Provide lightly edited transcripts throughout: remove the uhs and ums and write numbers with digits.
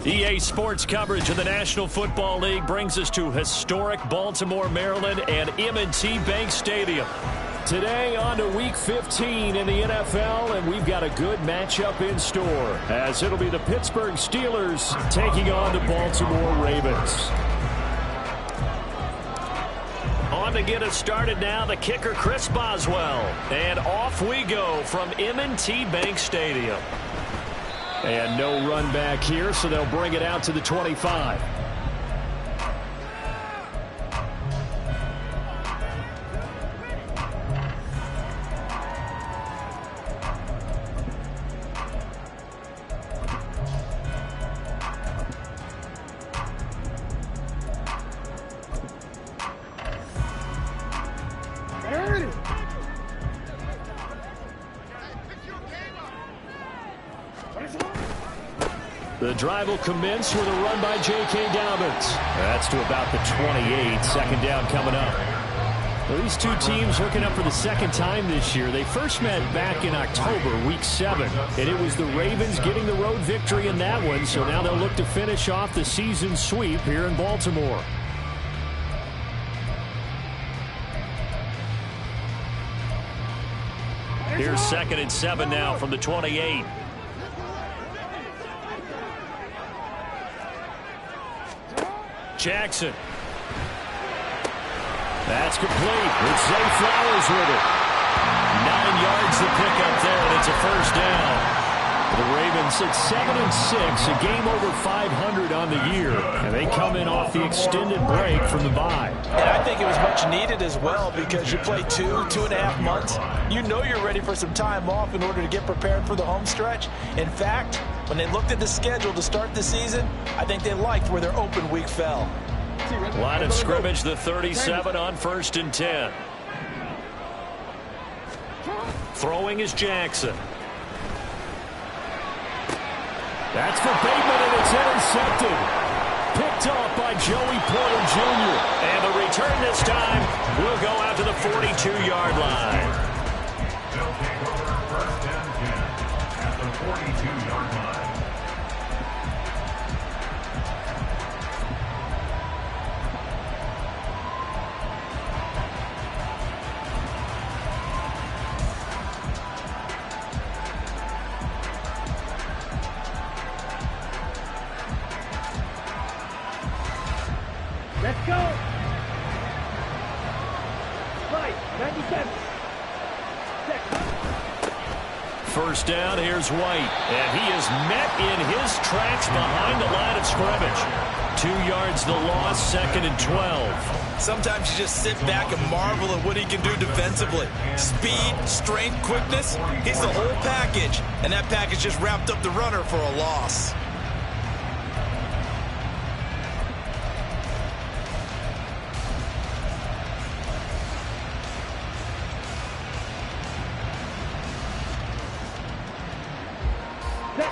EA Sports coverage of the National Football League brings us to historic Baltimore, Maryland, and M&T Bank Stadium. Today on to Week 15 in the NFL, and we've got a good matchup in store, as it'll be the Pittsburgh Steelers taking on the Baltimore Ravens. On to get us started now, the kicker Chris Boswell. And off we go from M&T Bank Stadium. And no run back here, so they'll bring it out to the 25. The drive will commence with a run by J.K. Dobbins. That's to about the 28. Second down coming up. Well, these two teams hooking up for the second time this year. They first met back in October, Week 7. And it was the Ravens getting the road victory in that one. So now they'll look to finish off the season sweep here in Baltimore. Here's 2nd and 7 now from the 28. Jackson. That's complete. It's Zay Flowers with it. 9 yards to pick up there, and it's a first down. The Ravens at 7-6, a game over 500 on the year, and they come in off the extended break from the bye. And I think it was much needed as well, because you play 2.5 months. You know you're ready for some time off in order to get prepared for the home stretch. In fact, when they looked at the schedule to start the season, I think they liked where their open week fell. Line of scrimmage, the 37 on 1st and 10. Throwing is Jackson. That's for Bateman, and it's intercepted. Picked off by Joey Porter Jr. And the return this time will go out to the 42-yard line. They'll take over 1st and 10 at the 42-yard line. Let's go. Right, 97. First down, here's White. And he is met in his tracks behind the line of scrimmage. 2 yards the loss, 2nd and 12. Sometimes you just sit back and marvel at what he can do defensively. Speed, strength, quickness, he's the whole package. And that package just wrapped up the runner for a loss.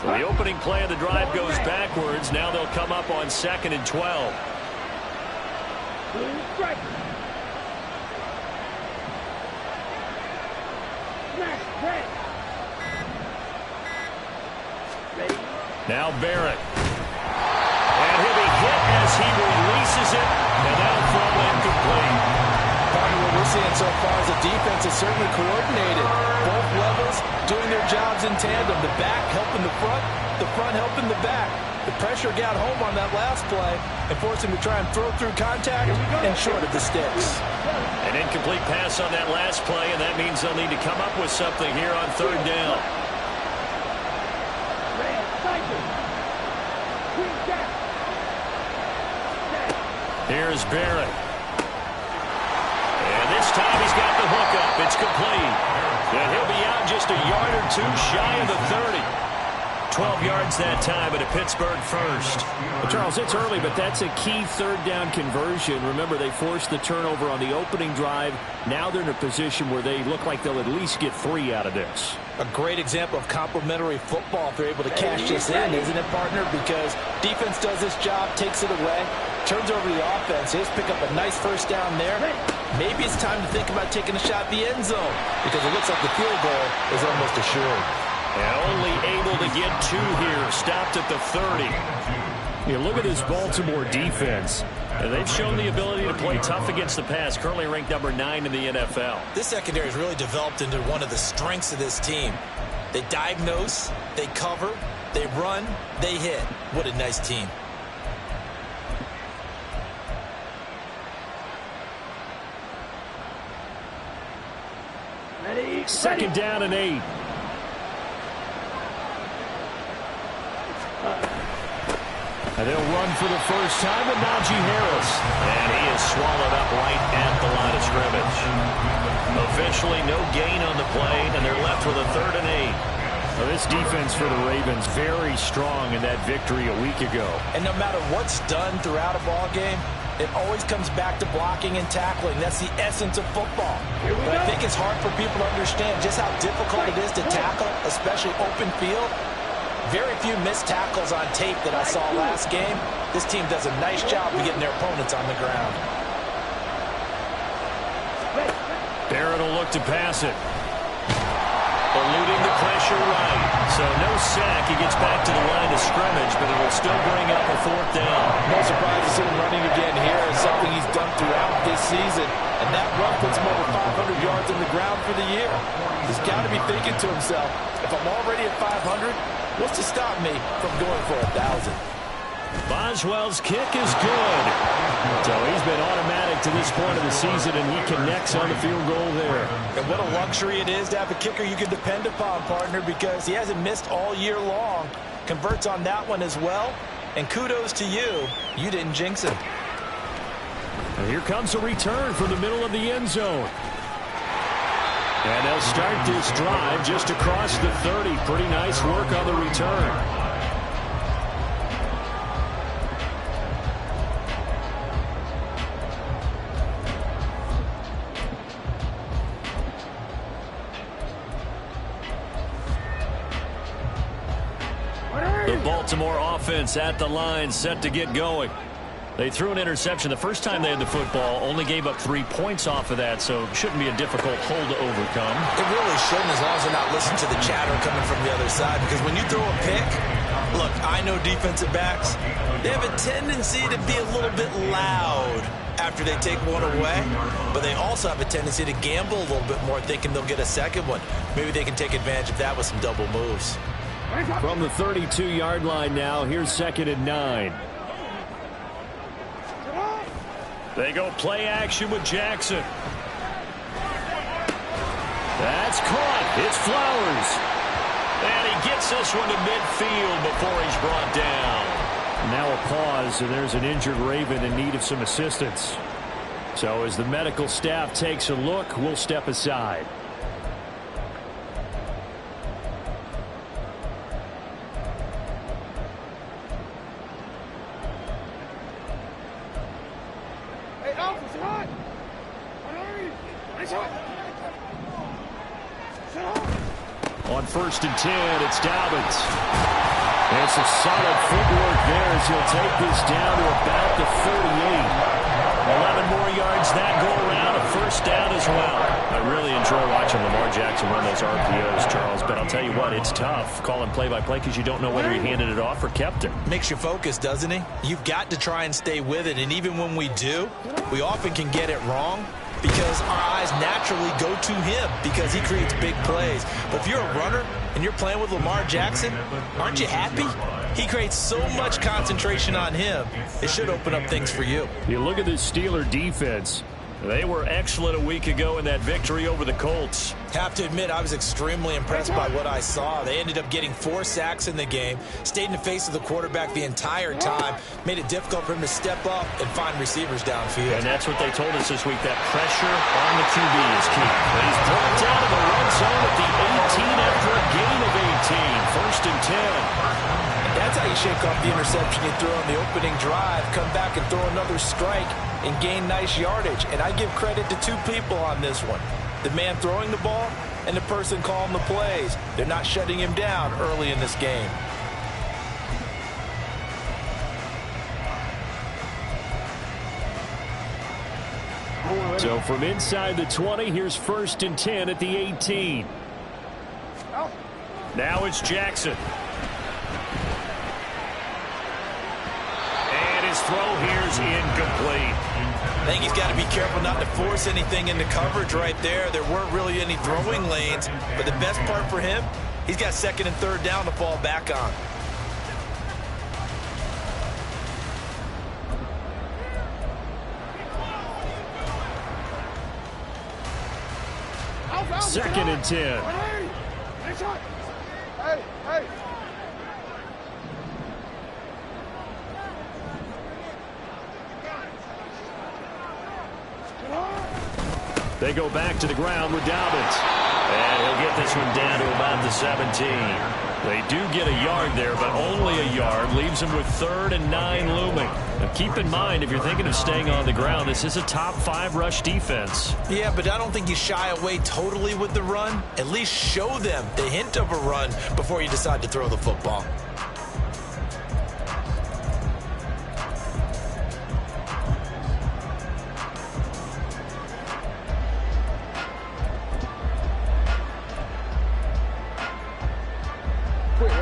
So the opening play of the drive goes backwards. Now they'll come up on 2nd and 12. Now Barrett. And he'll be hit as he releases it. And that'll fall incomplete. What we're seeing so far is the defense is certainly coordinated. Both levels doing their jobs in tandem. The back helping the front helping the back. The pressure got home on that last play and forced him to try and throw through contact and short of the sticks. An incomplete pass on that last play, and that means they'll need to come up with something here on 3rd down. Here's Barrett. And this time he's got the hook up. It's complete. And he'll be out just a yard or two shy of the 30. 12 yards that time, and a Pittsburgh first. Well, Charles, it's early, but that's a key 3rd down conversion. Remember, they forced the turnover on the opening drive. Now they're in a position where they look like they'll at least get 3 out of this. A great example of complementary football if they're able to cash this in, isn't it, partner? Because defense does this job, takes it away, turns over the offense. They just pick up a nice first down there. Maybe it's time to think about taking a shot at the end zone, because it looks like the field goal is almost assured. And only able to get 2 here. Stopped at the 30. You look at this Baltimore defense. And they've shown the ability to play tough against the pass. Currently ranked number 9 in the NFL. This secondary has really developed into one of the strengths of this team. They diagnose, they cover, they run, they hit. What a nice team. Second down and 8. And they'll run for the first time with Najee Harris. And he is swallowed up right at the line of scrimmage. Eventually, no gain on the play, and they're left with a 3rd and 8. Well, this defense for the Ravens very strong in that victory a week ago. And no matter what's done throughout a ball game, it always comes back to blocking and tackling. That's the essence of football. But I think it's hard for people to understand just how difficult it is to tackle, especially open field. Very few missed tackles on tape that I saw last game. This team does a nice job of getting their opponents on the ground. Barrett will look to pass it. Eluding the pressure right. So no sack. He gets back to the line of scrimmage, but it will still bring up a 4th down. No surprise to see him running again here. Is something he's done throughout this season. And that run puts him over 500 yards on the ground for the year. He's got to be thinking to himself, if I'm already at 500, what's to stop me from going for 1,000? Boswell's kick is good. So he's been automatic to this point of the season, and he connects on the field goal there. And what a luxury it is to have a kicker you can depend upon, partner, because he hasn't missed all year long. Converts on that one as well. And kudos to you. You didn't jinx him. And here comes a return from the middle of the end zone. And they'll start this drive just across the 30. Pretty nice work on the return. The Baltimore offense at the line, set to get going. They threw an interception the first time they had the football, only gave up 3 points off of that, so it shouldn't be a difficult hole to overcome. It really shouldn't, as long as they're not listening to the chatter coming from the other side, because when you throw a pick, look, I know defensive backs, they have a tendency to be a little bit loud after they take one away, but they also have a tendency to gamble a little bit more, thinking they'll get a second one. Maybe they can take advantage of that with some double moves. From the 32-yard line now, here's 2nd and 9. They go play action with Jackson. That's caught. It's Flowers. And he gets this one to midfield before he's brought down. Now a pause, and there's an injured Raven in need of some assistance. So as the medical staff takes a look, we'll step aside. On 1st and 10, it's Dobbins. And some solid footwork there as he'll take this down to about the 38. 11 more yards that go around, a 1st down as well. I really enjoy watching Lamar Jackson run those RPOs, Charles, but I'll tell you what, it's tough calling play-by-play because you don't know whether he handed it off or kept it. Makes you focus, doesn't he? You've got to try and stay with it, and even when we do, we often can get it wrong, because our eyes naturally go to him because he creates big plays. But if you're a runner and you're playing with Lamar Jackson, aren't you happy? He creates so much concentration on him. It should open up things for you. You look at this Steeler defense. They were excellent a week ago in that victory over the Colts. Have to admit, I was extremely impressed by what I saw. They ended up getting 4 sacks in the game, stayed in the face of the quarterback the entire time, made it difficult for him to step up and find receivers downfield. And that's what they told us this week, that pressure on the QB is key. And he's brought down to the red zone at the 18 after a gain of 18. 1st and 10. That's how you shake off the interception you threw on the opening drive, come back and throw another strike and gain nice yardage. And I give credit to 2 people on this one. The man throwing the ball and the person calling the plays. They're not shutting him down early in this game. So from inside the 20, here's 1st and 10 at the 18. Now it's Jackson. And his throw here is incomplete. I think he's got to be careful not to force anything into coverage right there. There weren't really any throwing lanes, but the best part for him, he's got second and third down to fall back on. Second and 10. Hey. They go back to the ground with Dobbins. And he'll get this one down to about the 17. They do get a yard there, but only a yard. Leaves them with 3rd and 9 looming. Now keep in mind, if you're thinking of staying on the ground, this is a top 5 rush defense. Yeah, but I don't think you shy away totally with the run. At least show them the hint of a run before you decide to throw the football.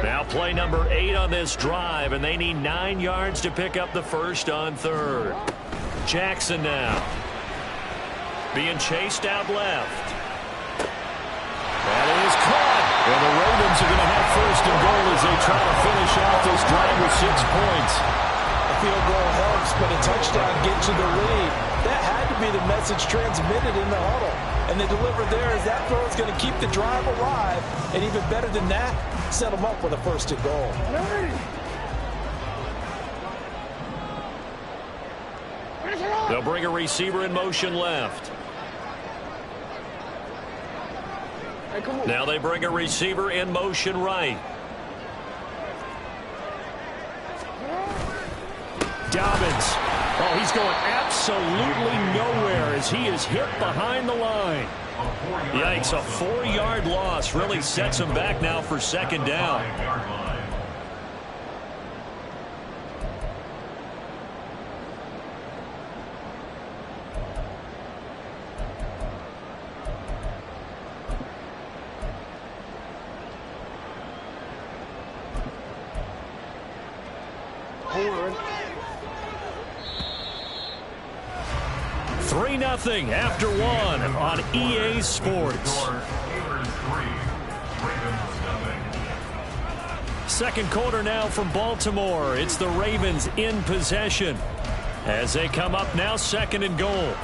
Now play number 8 on this drive, and they need 9 yards to pick up the first on 3rd. Jackson now. Being chased out left. That is caught. And the Ravens are going to have first and goal as they try to finish off this drive with 6 points. A field goal helps, but a touchdown gets you the lead. That had to be the message transmitted in the huddle. And they delivered there as that throw is going to keep the drive alive. And even better than that, set them up with a first and goal. They'll bring a receiver in motion left. Now they bring a receiver in motion right. Dobbins. Oh, he's going absolutely nowhere as he is hit behind the line. Yikes, a 4-yard loss really sets him back now for second down. Hold 3-0 after 1 on EA Sports. Second quarter now from Baltimore. It's the Ravens in possession as they come up now 2nd and goal.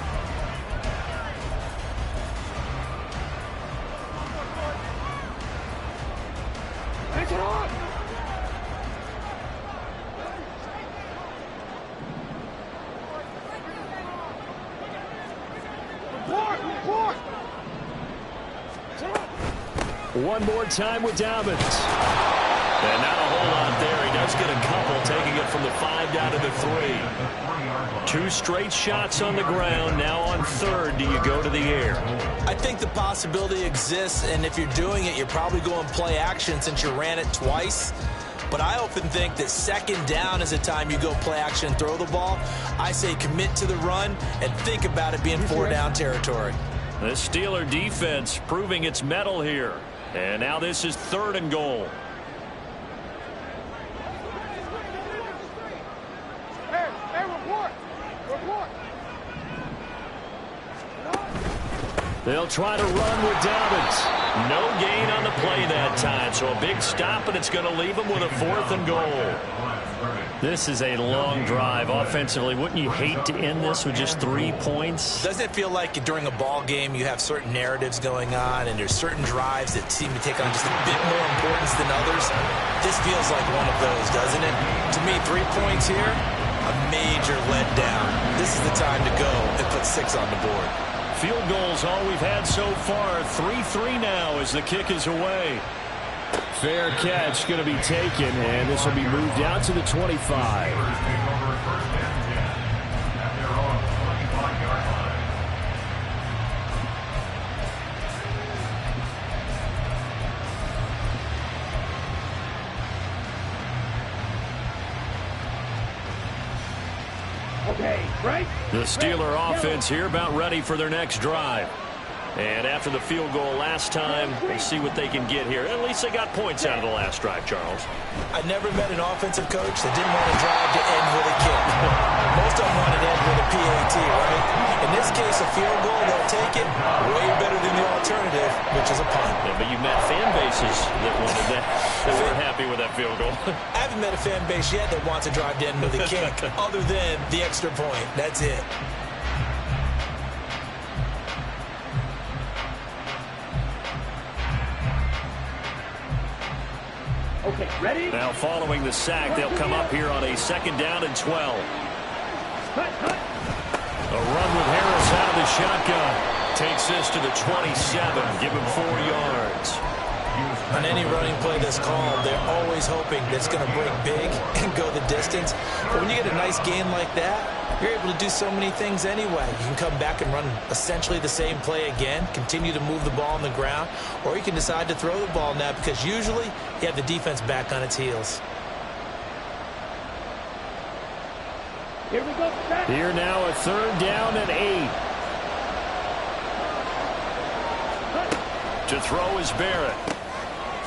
One more time with Dobbins. And not a whole lot there. He does get a couple, taking it from the 5 down to the 3. 2 straight shots on the ground. Now on 3rd, do you go to the air? I think the possibility exists, and if you're doing it, you're probably going play action since you ran it twice. But I often think that 2nd down is the time you go play action and throw the ball. I say commit to the run and think about it being 4-down territory. The Steeler defense proving its mettle here. And now this is 3rd and goal. They'll try to run with Dobbins. No gain on the play that time, so a big stop, and it's going to leave them with a 4th and goal. This is a long drive offensively. Wouldn't you hate to end this with just 3 points? Doesn't it feel like during a ball game you have certain narratives going on and there's certain drives that seem to take on just a bit more importance than others? This feels like one of those, doesn't it? To me, 3 points here, a major letdown. This is the time to go and put 6 on the board. Field goals all we've had so far. 3-3 now as the kick is away. Fair catch going to be taken, and this will be moved out to the 25. Okay, right? The Steeler offense here about ready for their next drive. And after the field goal last time, we'll see what they can get here. At least they got points out of the last drive, Charles. I never met an offensive coach that didn't want to drive to end with a kick. Most of them want to end with a PAT, right? In this case, a field goal, they'll take it way better than the alternative, which is a punt. Yeah, but you met fan bases that wanted that, that weren't happy with that field goal. I haven't met a fan base yet that wants to drive to end with a kick, other than the extra point. That's it. Okay, ready? Now following the sack, they'll come up here on a 2nd down and 12. A run with Harris out of the shotgun. Takes this to the 27. Give him 4 yards. On any running play that's called, they're always hoping that it's going to break big and go the distance. But when you get a nice gain like that, you're able to do so many things anyway. You can come back and run essentially the same play again, continue to move the ball on the ground, or you can decide to throw the ball now because usually you have the defense back on its heels. Here we go. Here now a 3rd down and 8. To throw is Barrett.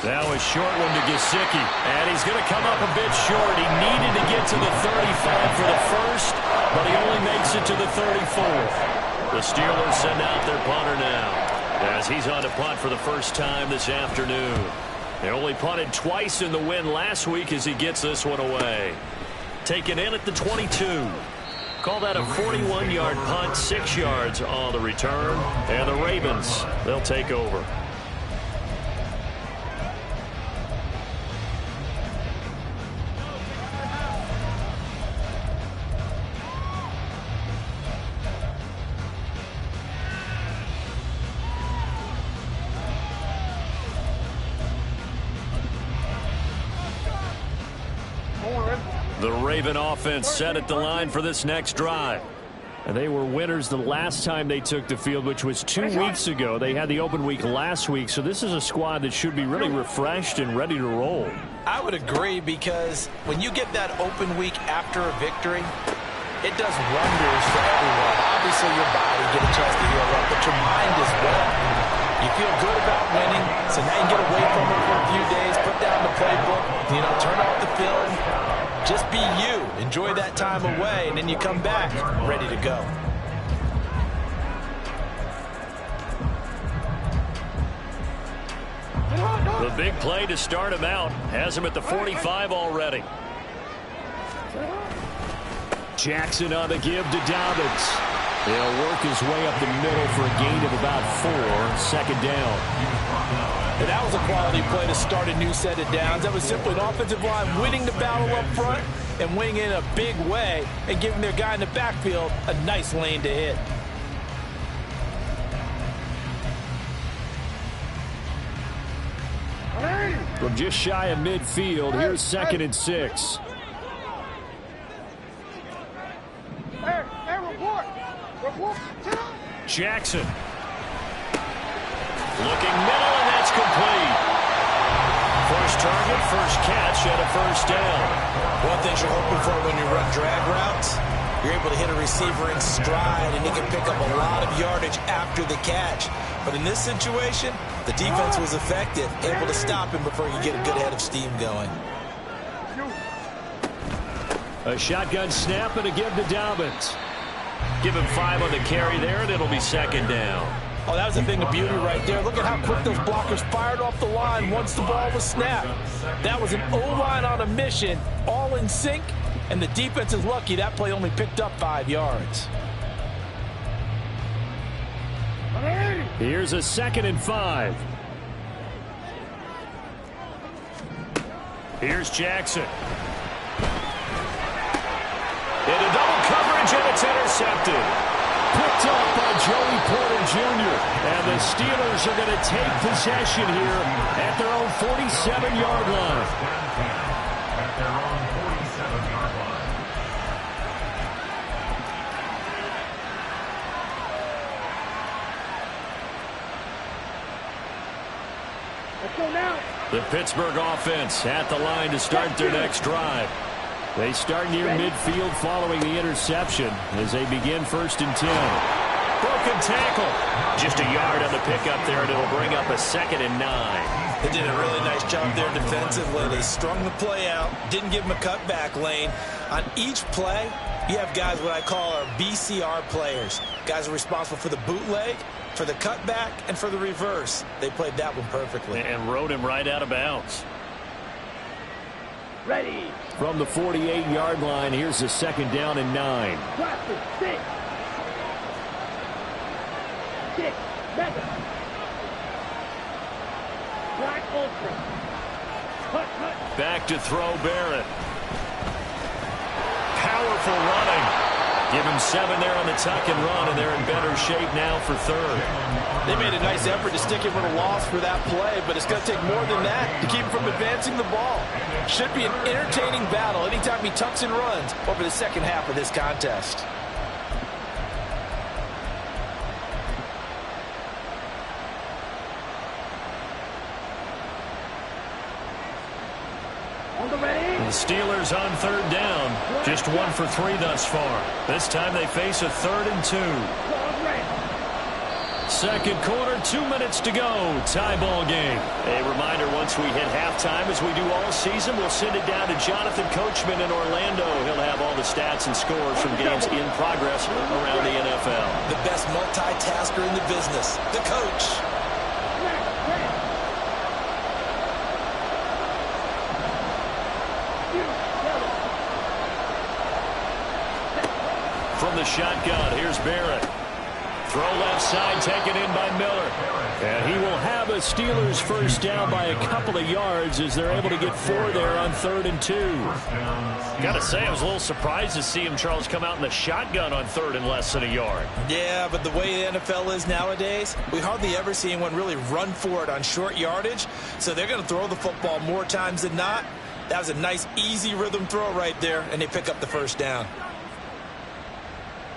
Now a short one to Gesicki. And he's going to come up a bit short. He needed to get to the 35 for the first, but he only makes it to the 34th. The Steelers send out their punter now, as he's on to punt for the first time this afternoon. They only punted twice in the win last week as he gets this one away. Taken in at the 22. Call that a 41-yard punt, 6 yards on the return. And the Ravens, they'll take over. The Raven offense set at the line for this next drive. And they were winners the last time they took the field, which was 2 weeks ago. They had the open week last week, so this is a squad that should be really refreshed and ready to roll. I would agree, because when you get that open week after a victory, it does wonders for everyone. Obviously, your body get a chance to heal up, but your mind as well. You feel good about winning, so now you get away from it for a few days, put down the playbook, turn off the film. Just be you. Enjoy that time away, and then you come back ready to go. The big play to start him out has him at the 45 already. Jackson on the give to Dobbins. He'll work his way up the middle for a gain of about 4, 2nd down. And that was a quality play to start a new set of downs. That was simply an offensive line winning the battle up front and winning in a big way and giving their guy in the backfield a nice lane to hit. From just shy of midfield, here's 2nd and 6. Jackson. Looking middle, and that's complete. First target, first catch, and a 1st down. One thing you're hoping for when you run drag routes, you're able to hit a receiver in stride, and he can pick up a lot of yardage after the catch. But in this situation, the defense was effective, able to stop him before you get a good head of steam going. A shotgun snap and a give to Dobbins. Give him 5 on the carry there, and it'll be 2nd down. Oh, that was a thing of beauty right there. Look at how quick those blockers fired off the line once the ball was snapped. That was an O-line on a mission, all in sync, and the defense is lucky that play only picked up 5 yards. Here's a 2nd and 5. Here's Jackson. Into double coverage, and it's intercepted. Picked up by Joey Porter Jr. And the Steelers are going to take possession here at their own 47-yard line. At their own 47-yard line. Let's go now. The Pittsburgh offense at the line to start their next drive. They start near midfield following the interception as they begin 1st and 10. Broken tackle. Just a yard on the pickup there, and it'll bring up a 2nd and 9. They did a really nice job there defensively. They strung the play out, didn't give them a cutback lane. On each play, you have guys what I call our BCR players. Guys are responsible for the bootleg, for the cutback, and for the reverse. They played that one perfectly. And rode him right out of bounds. Ready. From the 48-yard line, here's a 2nd down and 9. Six. Mega. Black Ultra. Cut. Back to throw Barrett. Powerful running. Give him 7 there on the tuck and run, and they're in better shape now for 3rd. They made a nice effort to stick him with a loss for that play, but it's going to take more than that to keep him from advancing the ball. Should be an entertaining battle anytime he tucks and runs over the second half of this contest. The Steelers on 3rd down. Just 1 for 3 thus far. This time they face a 3rd and 2. Second quarter, 2 minutes to go. Tie ball game. A reminder, once we hit halftime, as we do all season, we'll send it down to Jonathan Coachman in Orlando. He'll have all the stats and scores from games in progress around the NFL. The best multitasker in the business, the coach. From the shotgun, here's Barrett. Throw left side, taken in by Miller. And he will have a Steelers first down by a couple of yards as they're able to get 4 there on 3rd and 2. Got to say, I was a little surprised to see him, Charles, come out in the shotgun on 3rd and less than a yard. Yeah, but the way the NFL is nowadays, we hardly ever see anyone really run for it on short yardage. So they're going to throw the football more times than not. That was a nice, easy rhythm throw right there, and they pick up the first down.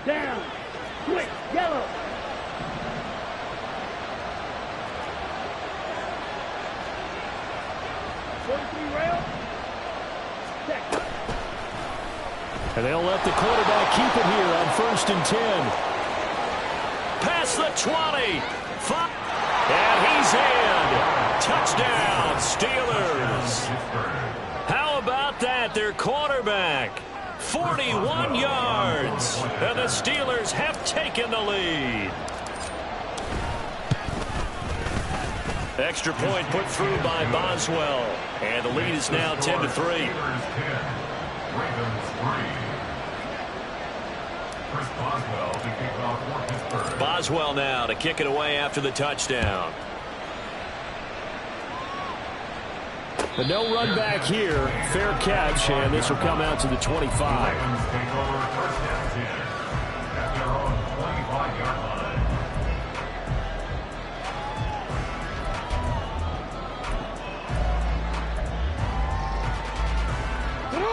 Down. Quick. Yellow. And they'll let the quarterback keep it here on 1st and 10. Past the 20. And he's in. Touchdown, Steelers. How about that? Their quarterback. 41 yards. And the Steelers have taken the lead. Extra point put through by Boswell. And the lead is now 10-3. Boswell now to kick it away after the touchdown. But no run back here. Fair catch, and this will come out to the 25.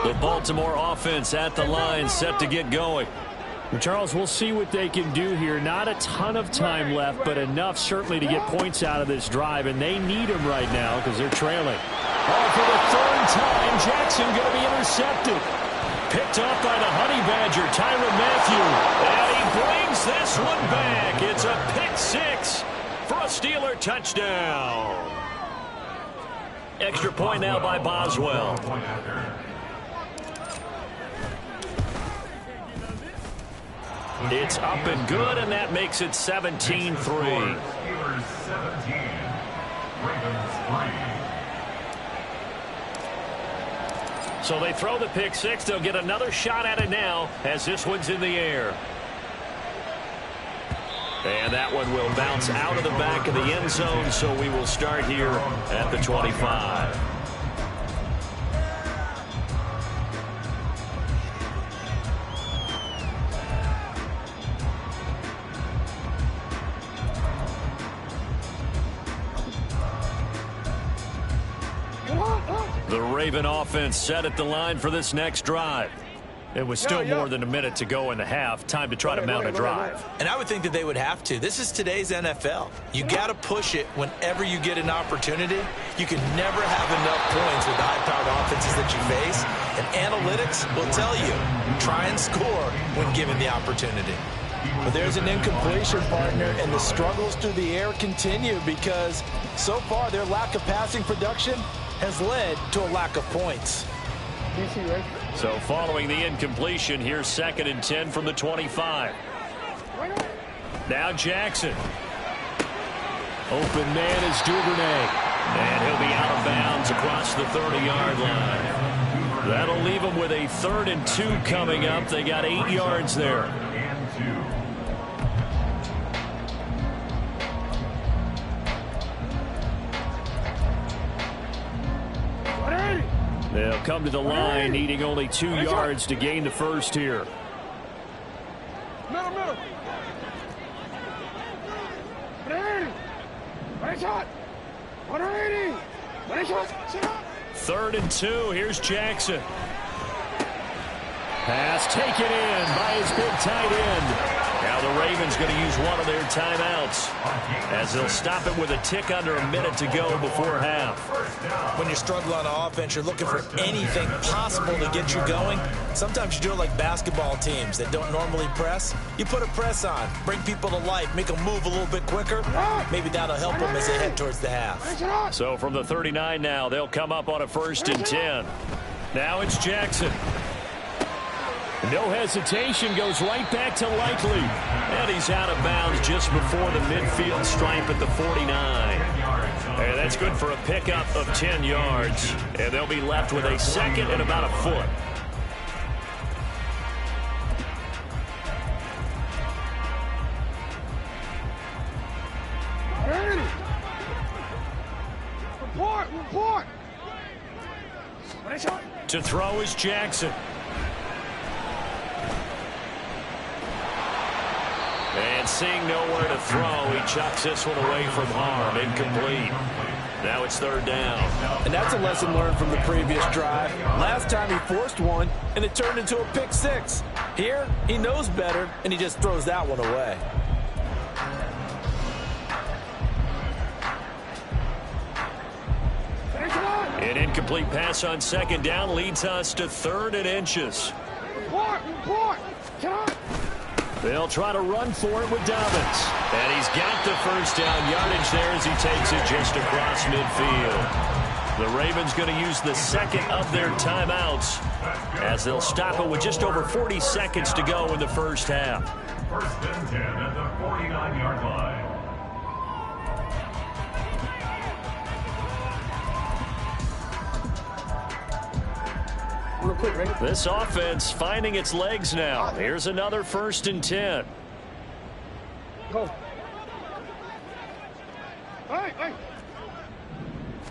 The Baltimore offense at the line, set to get going. Charles, we'll see what they can do here. Not a ton of time left, but enough certainly to get points out of this drive, and they need them right now because they're trailing. Oh, for the 3rd time, Jackson going to be intercepted. Picked up by the Honey Badger, Tyrann Mathieu. And he brings this one back. It's a pick 6 for a Steeler touchdown. Extra point now by Boswell. It's up and good, and that makes it 17-3. So they throw the pick 6. They'll get another shot at it now as this one's in the air. And that one will bounce out of the back of the end zone, so we will start here at the 25. The Raven offense set at the line for this next drive. It was still more than a minute to go in the half. Time to try to mount a drive. And I would think that they would have to. This is today's NFL. You got to push it whenever you get an opportunity. You can never have enough points with the high-powered offenses that you face. And analytics will tell you, try and score when given the opportunity. But there's an incompletion, partner, and the struggles through the air continue because so far their lack of passing production has led to a lack of points. So following the incompletion, here's 2nd and 10 from the 25. Now Jackson. Open man is Duvernay. And he'll be out of bounds across the 30-yard line. That'll leave them with a 3rd and 2 coming up. They got 8 yards there. They'll come to the line, needing only 2 yards to gain the first here. Middle. Shot. 180. 3rd and 2. Here's Jackson. Pass taken in by his big tight end. Now the Ravens going to use one of their timeouts as they'll stop it with a tick under a minute to go before half. When you struggle on offense, you're looking for anything possible to get you going. Sometimes you do it like basketball teams that don't normally press. You put a press on, bring people to life, make them move a little bit quicker. Maybe that'll help them as they head towards the half. So from the 39 now, they'll come up on a 1st and 10. Now it's Jackson. No hesitation, goes right back to Likely. And he's out of bounds just before the midfield stripe at the 49. And that's good for a pickup of 10 yards. And they'll be left with a 2nd and about a foot. Report. To throw is Jackson. And seeing nowhere to throw, he chucks this one away from harm. Incomplete. Now it's 3rd down. And that's a lesson learned from the previous drive. Last time he forced one, and it turned into a pick 6. Here, he knows better, and he just throws that one away. An incomplete pass on 2nd down leads us to 3rd and inches. Report. They'll try to run for it with Dobbins. And he's got the 1st down yardage there as he takes it just across midfield. The Ravens going to use the 2nd of their timeouts as they'll stop it with just over 40 seconds to go in the first half. 1st and 10 at the 49-yard line. Real quick, ready? This offense finding its legs now. Here's another 1st and 10. Go. Hey.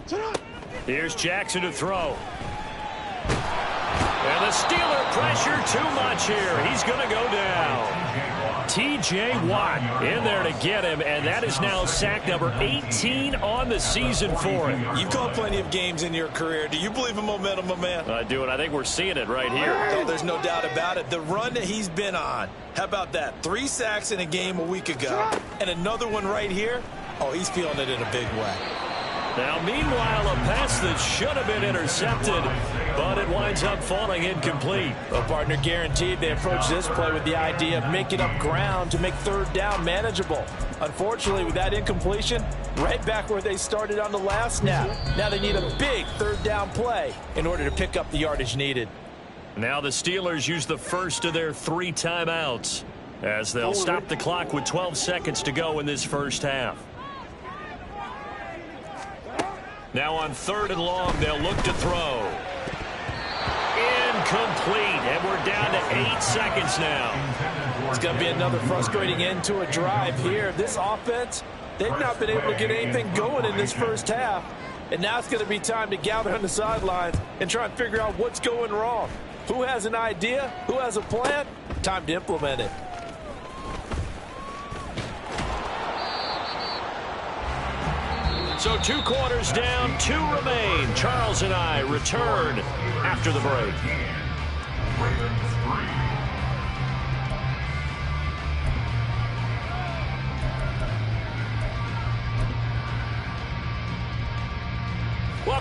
Sit up. Here's Jackson to throw. And the Steeler pressure too much here. He's going to go down. T.J. Watt in there to get him, and that is now sack number 18 on the season for him. You've called plenty of games in your career. Do you believe in momentum, my man? I do, and I think we're seeing it right here. No, there's no doubt about it. The run that he's been on, how about that? 3 sacks in a game a week ago, and another one right here. Oh, he's feeling it in a big way. Now, meanwhile, a pass that should have been intercepted, but it winds up falling incomplete. Well, partner, guaranteed they approach this play with the idea of making up ground to make 3rd down manageable. Unfortunately, with that incompletion, right back where they started on the last snap. Now they need a big 3rd down play in order to pick up the yardage needed. Now the Steelers use the 1st of their 3 timeouts as they'll stop the clock with 12 seconds to go in this first half. Now on 3rd and long, they'll look to throw. Incomplete, and we're down to 8 seconds now. It's going to be another frustrating end to a drive here. This offense, they've not been able to get anything going in this first half. And now it's going to be time to gather on the sidelines and try and figure out what's going wrong. Who has an idea? Who has a plan? Time to implement it. So 2 quarters down, 2 remain. Charles and I return after the break.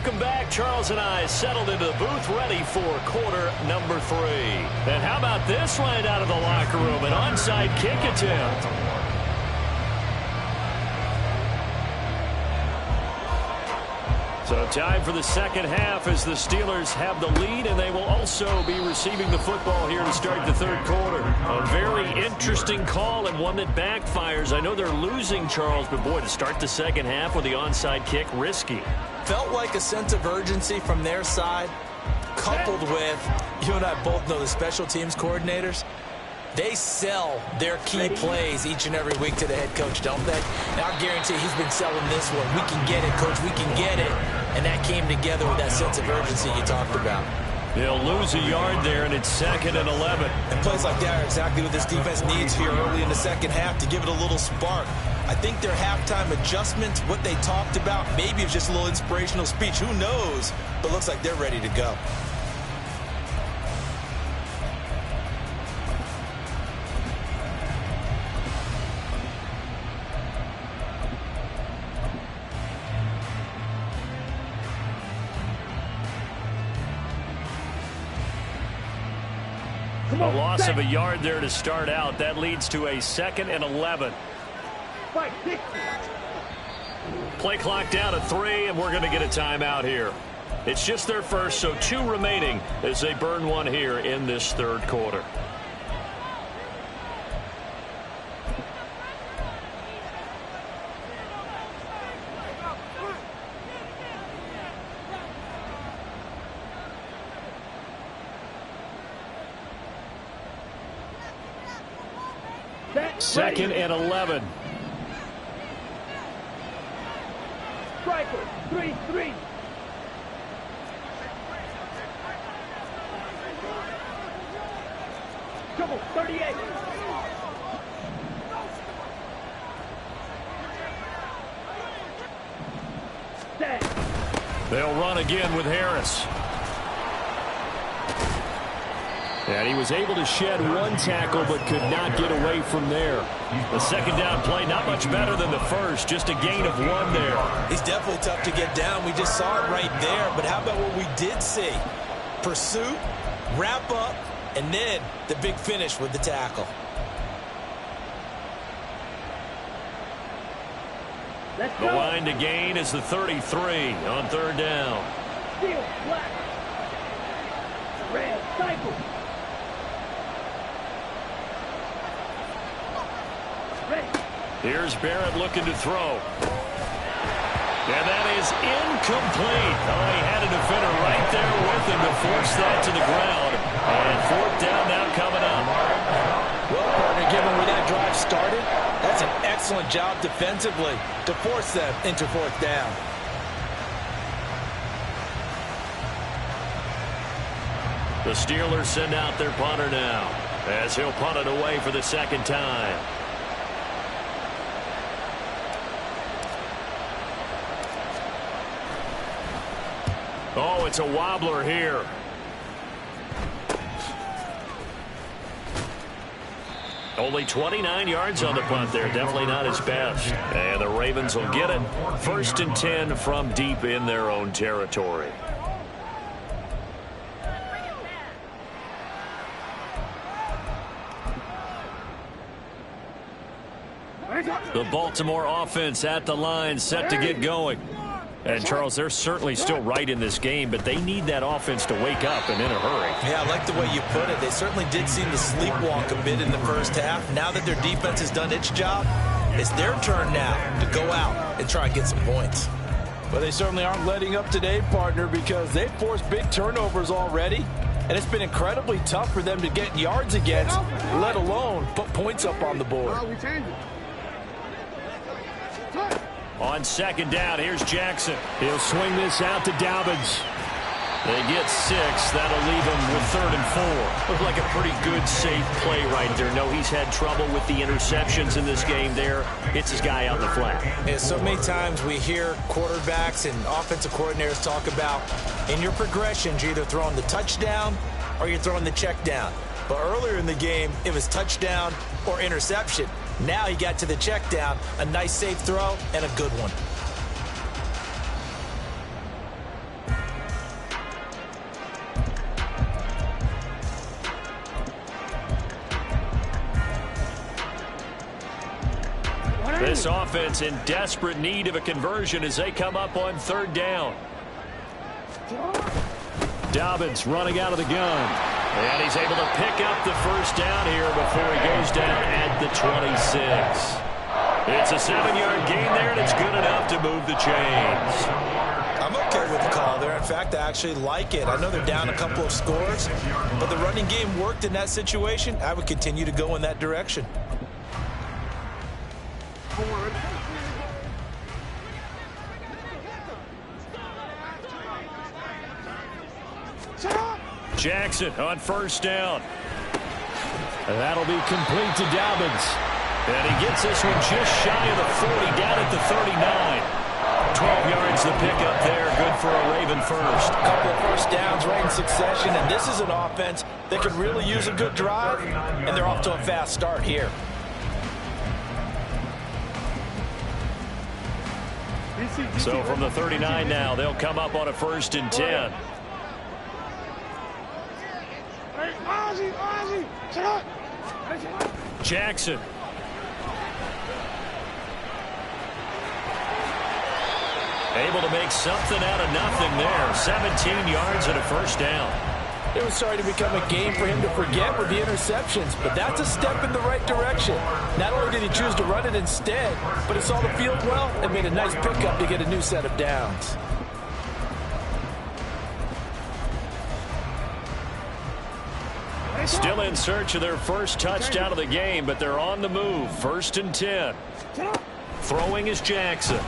Welcome back. Charles and I settled into the booth ready for quarter number 3. And how about this right out of the locker room? An onside kick attempt. So time for the second half as the Steelers have the lead, and they will also be receiving the football here to start the third quarter. A very interesting call and one that backfires. I know they're losing, Charles, but boy, to start the second half with the onside kick, risky. Felt like a sense of urgency from their side, coupled with, you and I both know the special teams coordinators, they sell their key plays each and every week to the head coach, don't they? And I guarantee he's been selling this one. We can get it, coach, we can get it. And that came together with that sense of urgency you talked about. They'll lose a yard there, and it's 2nd and 11. And plays like that are exactly what this defense needs here early in the second half to give it a little spark. I think their halftime adjustments, what they talked about, maybe it's just a little inspirational speech. Who knows? But looks like they're ready to go. A loss of a yard there to start out. That leads to a 2nd and 11. Play clock down to 3, and we're going to get a timeout here. It's just their first, so 2 remaining as they burn one here in this third quarter. Second and 11. Striker, 3-3. Come on, 38. They'll run again with Harris. And he was able to shed one tackle but could not get away from there. The second down play not much better than the first, just a gain of 1 there. He's definitely tough to get down. We just saw it right there. But how about what we did see? Pursuit, wrap up, and then the big finish with the tackle. The line to gain is the 33 on third down. Steel, black. Red, cycle. Here's Barrett looking to throw. And that is incomplete. Oh, he had a defender right there with him to force that to the ground. And 4th down now coming up. Well, partner, given where that drive started, that's an excellent job defensively to force them into 4th down. The Steelers send out their punter now as he'll punt it away for the second time. Oh, it's a wobbler here. Only 29 yards on the punt there. Definitely not his best. And the Ravens will get it. 1st and 10 from deep in their own territory. The Baltimore offense at the line, set to get going. And, Charles, they're certainly still right in this game, but they need that offense to wake up and in a hurry. Yeah, I like the way you put it. They certainly did seem to sleepwalk a bit in the first half. Now that their defense has done its job, it's their turn now to go out and try and get some points. But they certainly aren't letting up today, partner, because they've forced big turnovers already. And it's been incredibly tough for them to get yards against, let alone put points up on the board. On second down, here's Jackson. He'll swing this out to Dobbins. They get 6. That'll leave him with 3rd and 4. Looked like a pretty good, safe play right there. No, he's had trouble with the interceptions in this game there. Hits his guy out in the flat. Yeah, so many times we hear quarterbacks and offensive coordinators talk about in your progressions, you're either throwing the touchdown or you're throwing the check down. But earlier in the game, it was touchdown or interception. Now he got to the check down, a nice safe throw, and a good one. This offense in desperate need of a conversion as they come up on third down. Dobbins running out of the gun. And he's able to pick up the first down here before he goes down at the 26. It's a 7-yard gain there, and it's good enough to move the chains. I'm okay with the call there. In fact, I actually like it. I know they're down a couple of scores, but the running game worked in that situation. I would continue to go in that direction. Jackson on first down. And that'll be complete to Dobbins. And he gets this one just shy of the 40, down at the 39. 12 yards the pickup there. Good for a Raven first. A couple of first downs right in succession, and this is an offense that could really use a good drive, and they're off to a fast start here. So from the 39 now, they'll come up on a 1st and 10. Jackson. Able to make something out of nothing there. 17 yards and a first down. It was starting to become a game for him to forget with the interceptions, but that's a step in the right direction. Not only did he choose to run it instead, but he saw the field well and made a nice pickup to get a new set of downs. Still in search of their first touchdown of the game, but they're on the move. 1st and 10. Throwing is Jackson.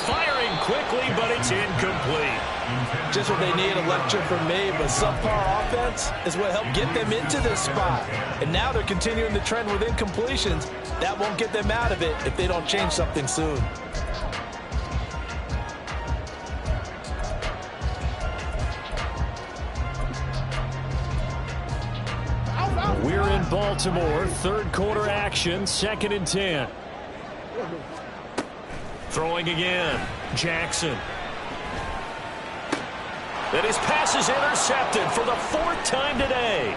Firing quickly, but it's incomplete. Just what they need, a lecture from me, but subpar offense is what helped get them into this spot. And now they're continuing the trend with incompletions. That won't get them out of it if they don't change something soon. We're in Baltimore. 3rd quarter action. 2nd and 10. Throwing again. Jackson. And his pass is intercepted for the 4th time today.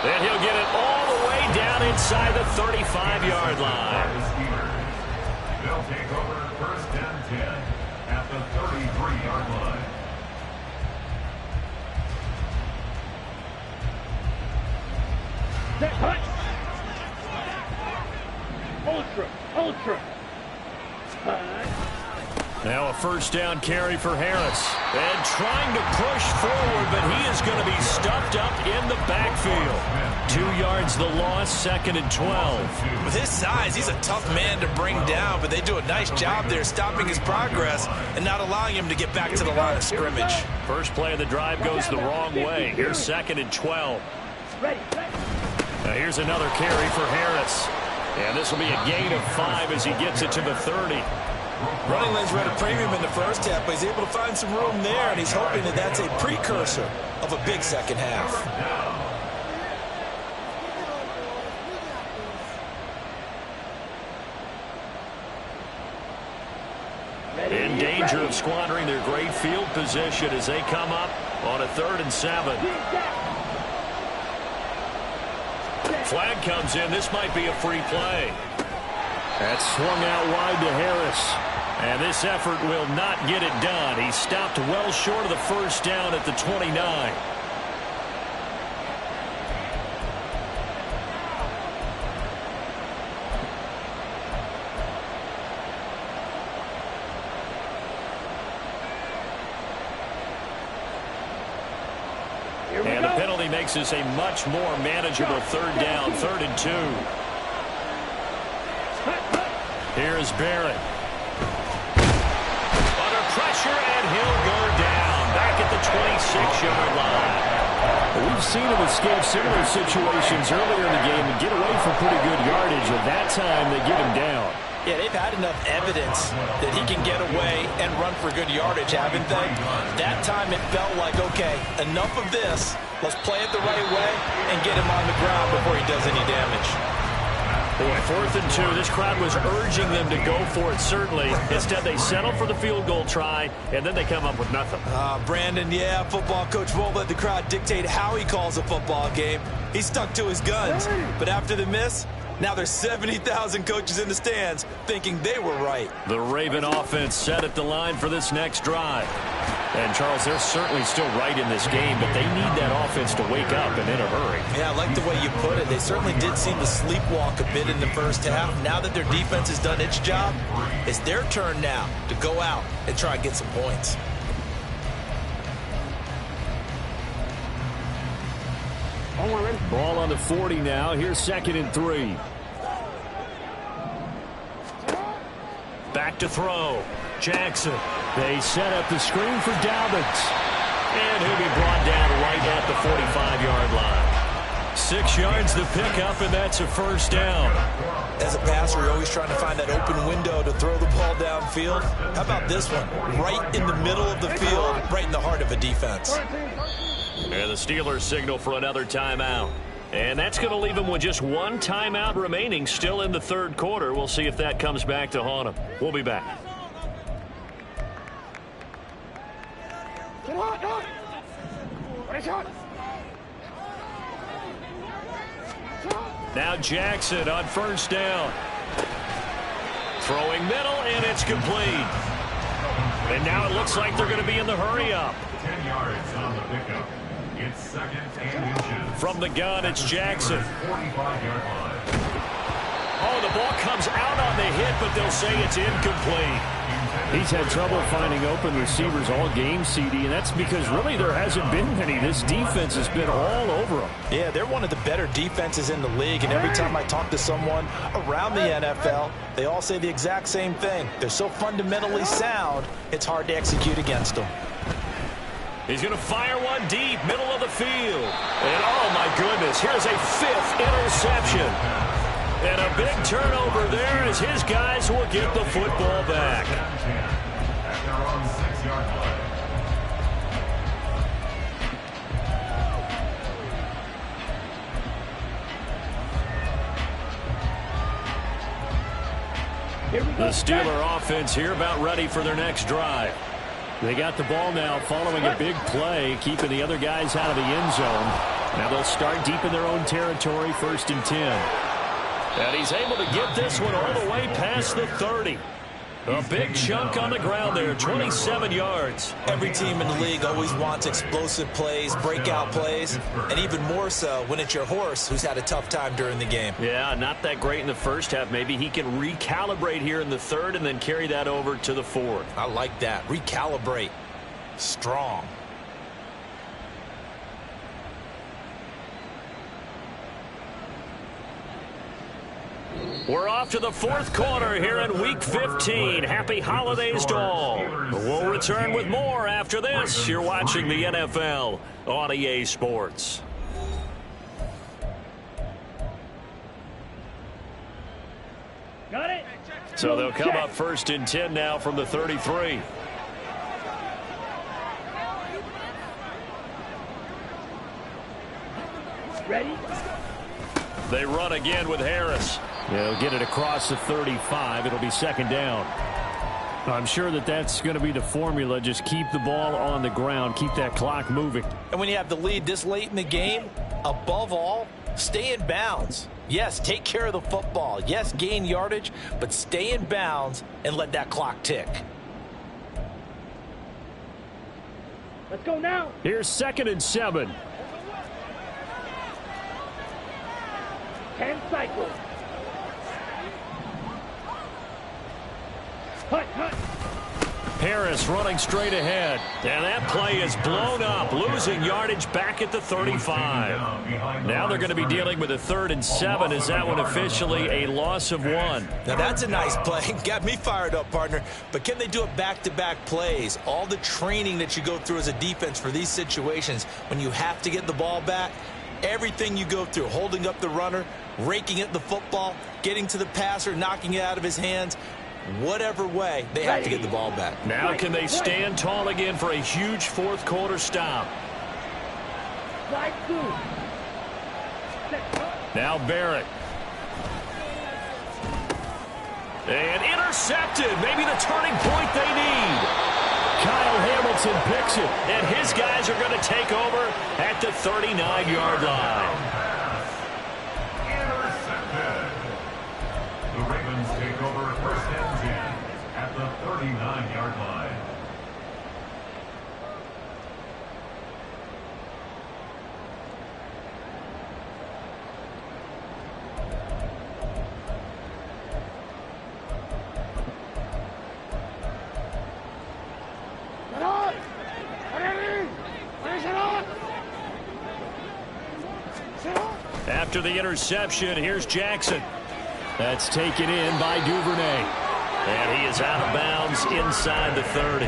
And he'll get it all the way down inside the 35-yard line. They'll take over 1st and 10 at the 33-yard line. Ultra. Now a 1st down carry for Harris. And trying to push forward, but he is going to be stuffed up in the backfield. 2 yards the loss, 2nd and 12. With his size, he's a tough man to bring down, but they do a nice job there stopping his progress and not allowing him to get back to the line of scrimmage. First play of the drive goes the wrong way. Here's 2nd and 12. Now here's another carry for Harris. And this will be a gain of 5 as he gets it to the 30. Running lanes were at a premium in the first half, but he's able to find some room there, and he's hoping that that's a precursor of a big second half. In danger of squandering their great field position as they come up on a 3rd and 7. Flag comes in. This might be a free play. That's swung out wide to Harris. And this effort will not get it done. He stopped well short of the 1st down at the 29. And the penalty makes this a much more manageable 3rd down, 3rd and 2. Here's Barrett. Under pressure, and he'll go down. Back at the 26-yard line. We've seen him escape similar situations earlier in the game and get away from pretty good yardage. At that time, they get him down. Yeah, they've had enough evidence that he can get away and run for good yardage, haven't they? That time it felt like, okay, enough of this. Let's play it the right way and get him on the ground before he does any damage. Boy, 4th and 2. This crowd was urging them to go for it, certainly. Instead, they settle for the field goal try, and then they come up with nothing. Brandon, yeah, football coach won't let the crowd dictate how he calls a football game. He stuck to his guns. But after the miss, now there's 70,000 coaches in the stands thinking they were right. The Raven offense set at the line for this next drive. And, Charles, they're certainly still right in this game, but they need that offense to wake up and in a hurry. Yeah, I like the way you put it. They certainly did seem to sleepwalk a bit in the first half. Now that their defense has done its job, it's their turn now to go out and try and get some points. Ball on the 40 now. Here's 2nd and 3. Back to throw. Jackson. They set up the screen for Dobbins. And he'll be brought down right at the 45-yard line. 6 yards the pickup, and that's a first down. As a passer, you're always trying to find that open window to throw the ball downfield. How about this one? Right in the middle of the field, right in the heart of a defense. And the Steelers signal for another timeout. And that's going to leave them with just one timeout remaining still in the 3rd quarter. We'll see if that comes back to haunt them. We'll be back. Now Jackson on 1st down. Throwing middle, and it's complete. And now it looks like they're going to be in the hurry up. 10 yards on the pickup. It's 2nd and inches. From the gun, it's Jackson. 45-yard line. Oh, the ball comes out on the hit, but they'll say it's incomplete. He's had trouble finding open receivers all game, CD, and that's because really there hasn't been many. This defense has been all over them. Yeah, they're one of the better defenses in the league, and every time I talk to someone around the NFL, they all say the exact same thing. They're so fundamentally sound, it's hard to execute against them. He's going to fire one deep, middle of the field. And, oh, my goodness, here's a 5th interception. And a big turnover there as his guys will get the football back. At their own 6-yard line. The Steeler offense here about ready for their next drive. They got the ball now following a big play, keeping the other guys out of the end zone. Now they'll start deep in their own territory, 1st and 10. And he's able to get this one all the way past the 30. A big chunk on the ground there, 27 yards. Every team in the league always wants explosive plays, breakout plays, and even more so when it's your horse who's had a tough time during the game. Yeah, not that great in the first half. Maybe he can recalibrate here in the 3rd and then carry that over to the 4th. I like that. Recalibrate. Strong. We're off to the 4th quarter here in Week 15. Happy holidays to all. We'll return with more after this. You're watching the NFL on EA Sports. Got it? So they'll come up 1st and 10 now from the 33. Ready? They run again with Harris. They'll get it across the 35. It'll be 2nd down. I'm sure that that's going to be the formula. Just keep the ball on the ground. Keep that clock moving. And when you have the lead this late in the game, above all, stay in bounds. Yes, take care of the football. Yes, gain yardage, but stay in bounds and let that clock tick. Let's go now. Here's 2nd and 7. 10 cycles. Hut, hut. Harris running straight ahead. And that play is blown up, losing yardage back at the 35. Now they're going to be dealing with a 3rd and 7. Is that one officially a loss of 1? Now that's a nice play. Got me fired up, partner. But can they do it back-to-back plays? All the training that you go through as a defense for these situations, when you have to get the ball back, everything you go through, holding up the runner, raking at the football, getting to the passer, knocking it out of his hands, whatever way, they have to get the ball back. Now can they stand tall again for a huge 4th quarter stop? Slide 2. Now Barrett. And intercepted. Maybe the turning point they need. Kyle Hamilton picks it, and his guys are going to take over at the 39-yard line. Intercepted. The Ravens take over first and 10 at the 39-yard line. After the interception, here's Jackson. That's taken in by Duvernay. And he is out of bounds inside the 30.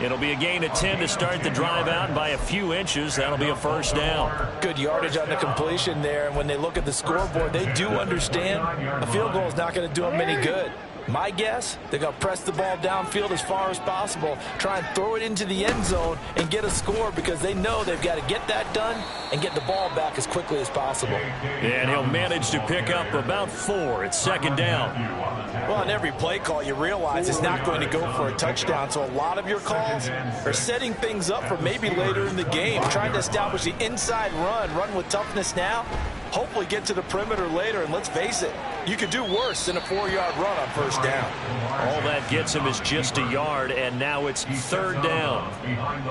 It'll be a gain of 10 to start the drive out, and by a few inches, that'll be a first down. Good yardage on the completion there, and when they look at the scoreboard, they do understand a field goal is not going to do them any good. My guess, they're going to press the ball downfield as far as possible, try and throw it into the end zone and get a score because they know they've got to get that done and get the ball back as quickly as possible. And he'll manage to pick up about 4 at second down. Well, on every play call, you realize it's not going to go for a touchdown, so a lot of your calls are setting things up for maybe later in the game, trying to establish the inside run with toughness now, hopefully get to the perimeter later, and let's face it, you could do worse than a 4-yard run on first down. All that gets him is just a yard, and now it's third down.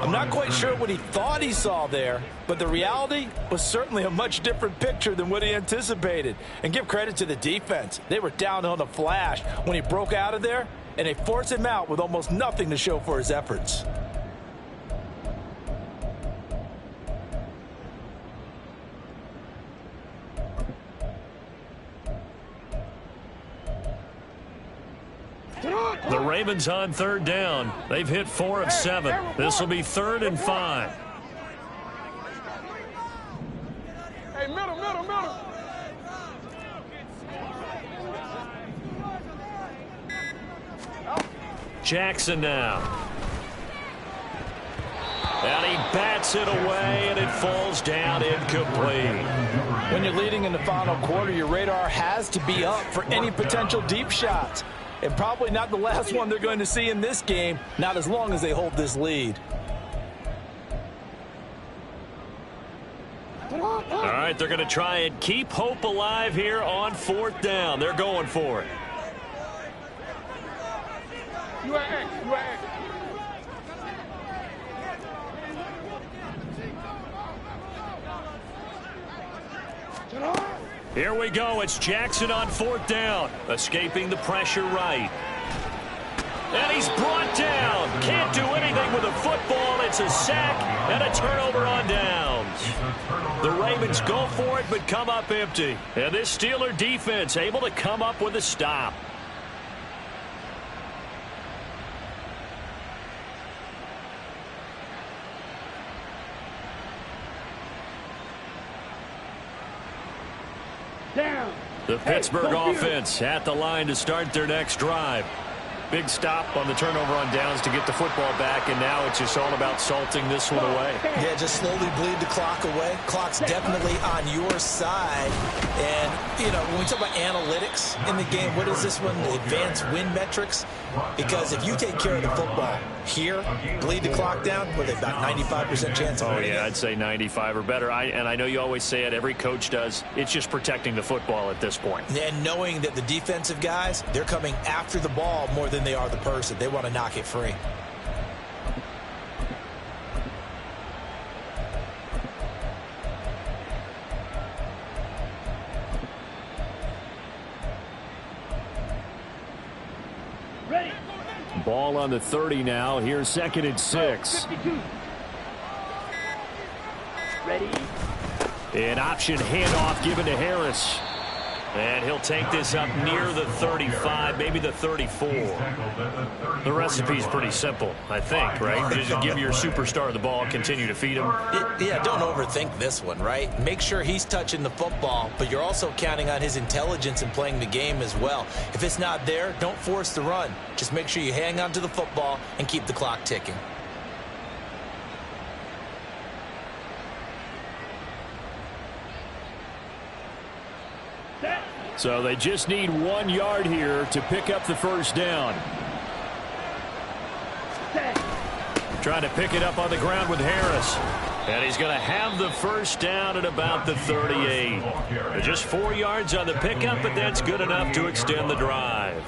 I'm not quite sure what he thought he saw there, but the reality was certainly a much different picture than what he anticipated. And give credit to the defense. They were down on the flash when he broke out of there, and they forced him out with almost nothing to show for his efforts. The Ravens on third down. They've hit 4 of 7. This will be 3rd and 5. Hey, middle. Jackson now. And he bats it away, and it falls down incomplete. When you're leading in the final quarter, your radar has to be up for any potential deep shots. And probably not the last one they're going to see in this game, not as long as they hold this lead. All right, they're going to try and keep hope alive here on 4th down. They're going for it. Here we go. It's Jackson on 4th down. Escaping the pressure right. And he's brought down. Can't do anything with a football. It's a sack and a turnover on downs. The Ravens go for it but come up empty. And this Steeler defense able to come up with a stop. Down. The Pittsburgh offense at the line to start their next drive. Big stop on the turnover on downs to get the football back, and now it's just all about salting this one away. Yeah, just slowly bleed the clock away. Clock's definitely on your side. And, you know, when we talk about analytics in the game, what is this one? The advanced win metrics? Because if you take care of the football here, bleed the clock down, what are they, about 95% chance of winning? Oh, yeah, I'd say 95 or better. And I know you always say it, every coach does. It's just protecting the football at this point. And knowing that the defensive guys, they're coming after the ball more than they are the person. They want to knock it free. Ready. Ball on the 30 now. Here's 2nd and 6. 52. Ready. An option handoff given to Harris. And he'll take this up near the 35, maybe the 34. The recipe's pretty simple, I think, right? Just give your superstar the ball, continue to feed him. Yeah, don't overthink this one, right? Make sure he's touching the football, but you're also counting on his intelligence in playing the game as well. If it's not there, don't force the run. Just make sure you hang on to the football and keep the clock ticking. Set. So they just need 1 yard here to pick up the first down. Trying to pick it up on the ground with Harris. And he's going to have the first down at about the 38. Just 4 yards on the pickup, but that's good enough to extend the drive.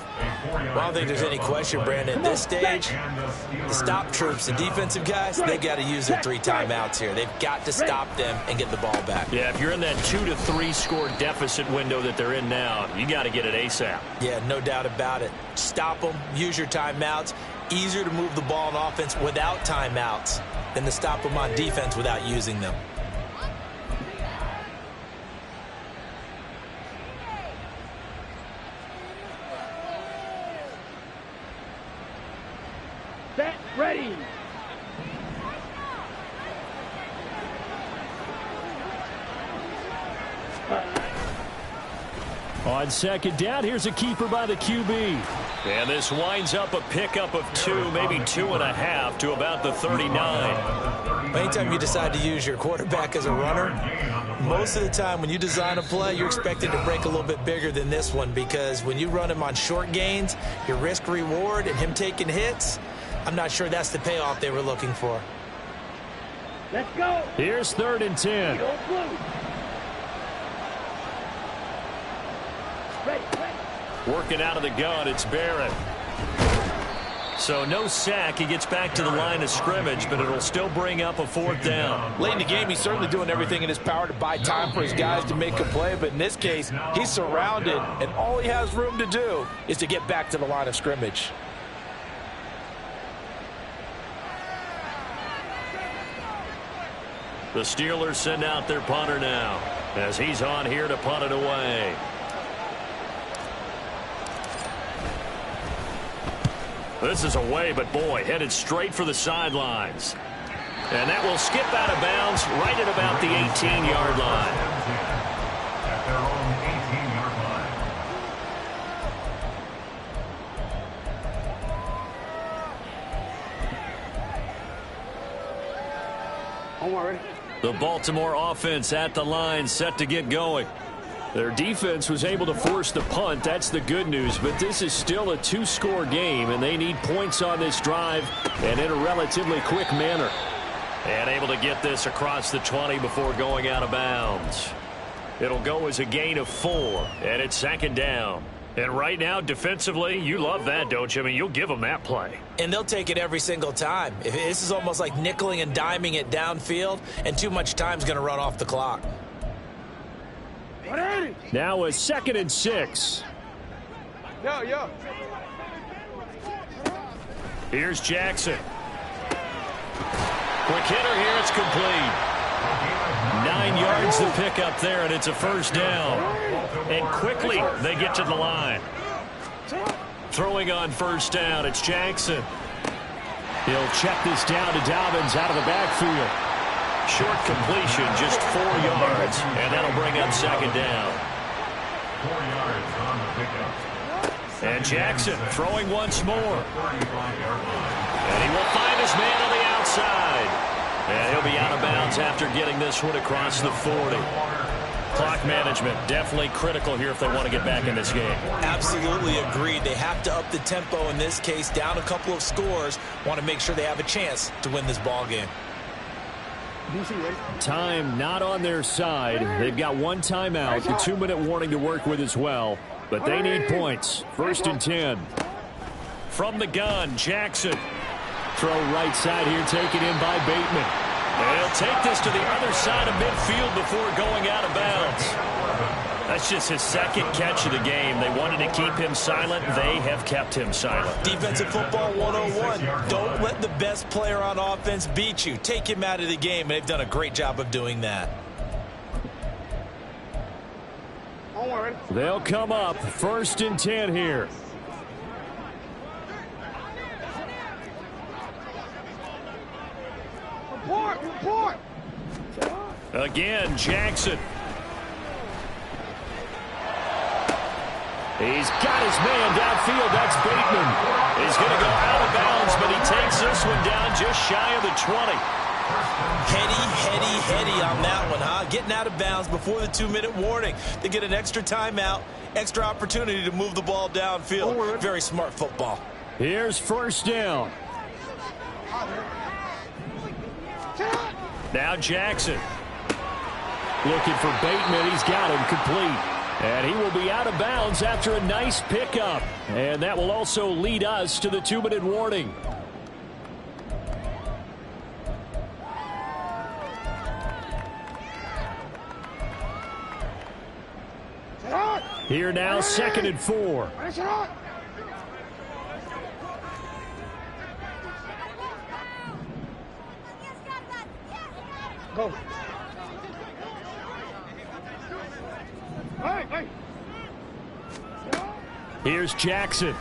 Well, I don't think there's any question, Brandon. At this stage, the stop troops, the defensive guys, they got to use their 3 timeouts here. They've got to stop them and get the ball back. Yeah, if you're in that 2 to 3 score deficit window that they're in now, you got to get it ASAP. Yeah, no doubt about it. Stop them, use your timeouts. Easier to move the ball on offense without timeouts than to stop them on defense without using them. Set, ready. On second down, here's a keeper by the QB. And this winds up a pickup of 2, maybe 2.5 to about the 39. Anytime you decide to use your quarterback as a runner, most of the time when you design a play, you're expected to break a little bit bigger than this one, because when you run him on short gains, your risk-reward and him taking hits, I'm not sure that's the payoff they were looking for. Let's go. Here's 3rd and 10. Ready. Working out of the gun, it's Barrett. So no sack. He gets back to the line of scrimmage, but it'll still bring up a 4th down. Late in the game, he's certainly doing everything in his power to buy time for his guys to make a play, but in this case, he's surrounded, and all he has room to do is to get back to the line of scrimmage. The Steelers send out their punter now, as he's on here to punt it away. This is away, but boy, headed straight for the sidelines. And that will skip out of bounds right at about the 18-yard line. At their own 18-yard line. I'm already. The Baltimore offense at the line, set to get going. Their defense was able to force the punt. That's the good news, but this is still a 2-score game, and they need points on this drive and in a relatively quick manner. And able to get this across the 20 before going out of bounds. It'll go as a gain of 4, and it's 2nd down. And right now, defensively, you love that, don't you? I mean, you'll give them that play. And they'll take it every single time. This is almost like nickeling and diming it downfield, and too much time's going to run off the clock. Now a 2nd and 6. Yo. Here's Jackson. Quick hitter here, it's complete. 9 yards to pick up there, and it's a 1st down. And quickly they get to the line. Throwing on 1st down, it's Jackson. He'll check this down to Dobbins out of the backfield. Short completion, just 4 yards, and that'll bring up 2nd down. 4 yards on the pickup. And Jackson throwing once more. 35-yard line. And he will find his man on the outside. And he'll be out of bounds after getting this one across the 40. Clock management definitely critical here if they want to get back in this game. Absolutely agreed. They have to up the tempo in this case, down a couple of scores. Want to make sure they have a chance to win this ball game. Time not on their side. They've got 1 timeout, the 2-minute warning to work with as well. But they need points. 1st and 10. From the gun, Jackson. Throw right side here, taken in by Bateman. And he'll take this to the other side of midfield before going out of bounds. That's just his 2nd catch of the game. They wanted to keep him silent. They have kept him silent. Defensive football 101. Don't let the best player on offense beat you. Take him out of the game, and they've done a great job of doing that. They'll come up 1st and 10 here. Report. Again, Jackson. He's got his man downfield. That's Bateman. He's going to go out of bounds, but he takes this one down just shy of the 20. Heady on that one, huh? Getting out of bounds before the 2-minute warning. They get an extra timeout, extra opportunity to move the ball downfield. Very smart football. Here's first down. Now Jackson. Looking for Bateman. He's got him complete. And he will be out of bounds after a nice pickup. And that will also lead us to the 2-minute warning. Here now, 2nd and 4. Go. Hey. Here's Jackson.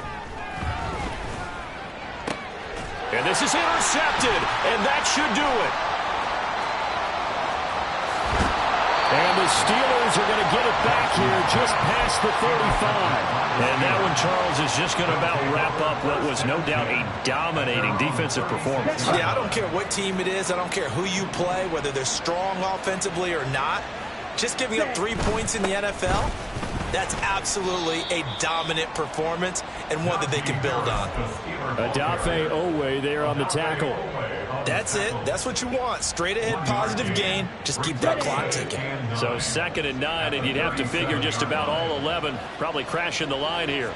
And this is intercepted, and that should do it. And the Steelers are going to get it back here just past the 35. And that one, Charles, is just going to about wrap up what was no doubt a dominating defensive performance. Yeah, I don't care what team it is. I don't care who you play, whether they're strong offensively or not. Just giving up 3 points in the NFL, that's absolutely a dominant performance and one that they can build on. Adafe Owe there on the tackle. That's it. That's what you want. Straight ahead positive gain. Just keep that clock ticking. So 2nd and 9, and you'd have to figure just about all 11 probably crashing the line here.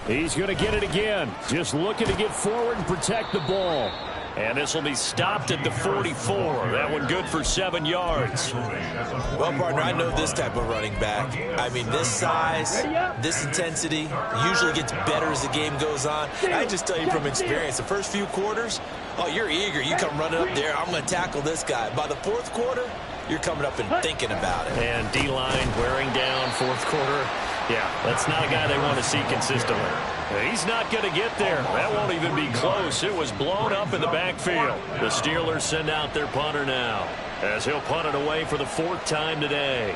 He's going to get it again. Just looking to get forward and protect the ball. And this will be stopped at the 44. That one good for 7 yards. Well, partner, I know this type of running back. I mean, this size, this intensity usually gets better as the game goes on. I just tell you from experience, the first few quarters, oh, you're eager. You come running up there, I'm going to tackle this guy. By the 4th quarter, you're coming up and thinking about it. And D-line wearing down 4th quarter. Yeah, that's not a guy they want to see consistently. He's not going to get there. That won't even be close. It was blown up in the backfield. The Steelers send out their punter now, as he'll punt it away for the 4th time today.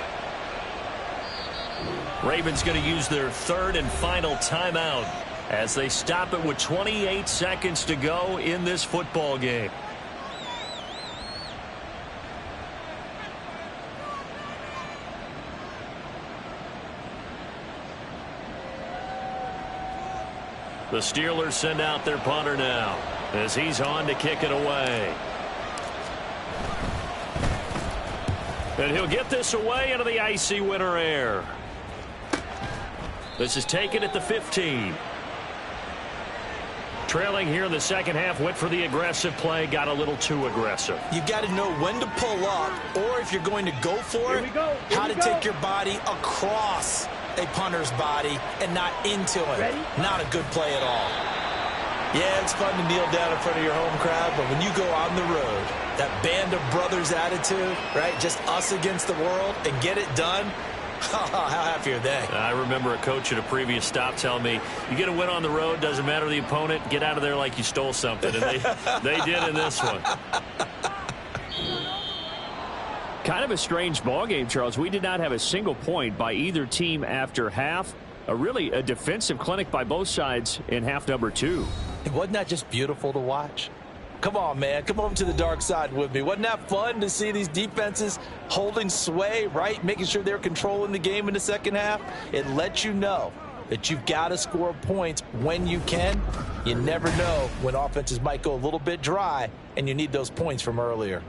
Ravens going to use their 3rd and final timeout as they stop it with 28 seconds to go in this football game. The Steelers send out their punter now as he's on to kick it away. And he'll get this away into the icy winter air. This is taken at the 15. Trailing here in the 2nd half, went for the aggressive play, got a little too aggressive. You got to know when to pull up, or if you're going to go for it, how to take your body across a punter's body and not into him. Not a good play at all. Yeah, it's fun to kneel down in front of your home crowd, but when you go on the road, that band of brothers attitude, right? Just us against the world and get it done. How happy are they? I remember a coach at a previous stop telling me, you get a win on the road, doesn't matter the opponent, get out of there like you stole something. And they did in this one. Kind of a strange ballgame, Charles. We did not have a single point by either team after half. Really a defensive clinic by both sides in half number 2. Wasn't that just beautiful to watch? Come on, man. Come over to the dark side with me. Wasn't that fun to see these defenses holding sway, right? Making sure they're controlling the game in the 2nd half. It lets you know that you've got to score points when you can. You never know when offenses might go a little bit dry, and you need those points from earlier.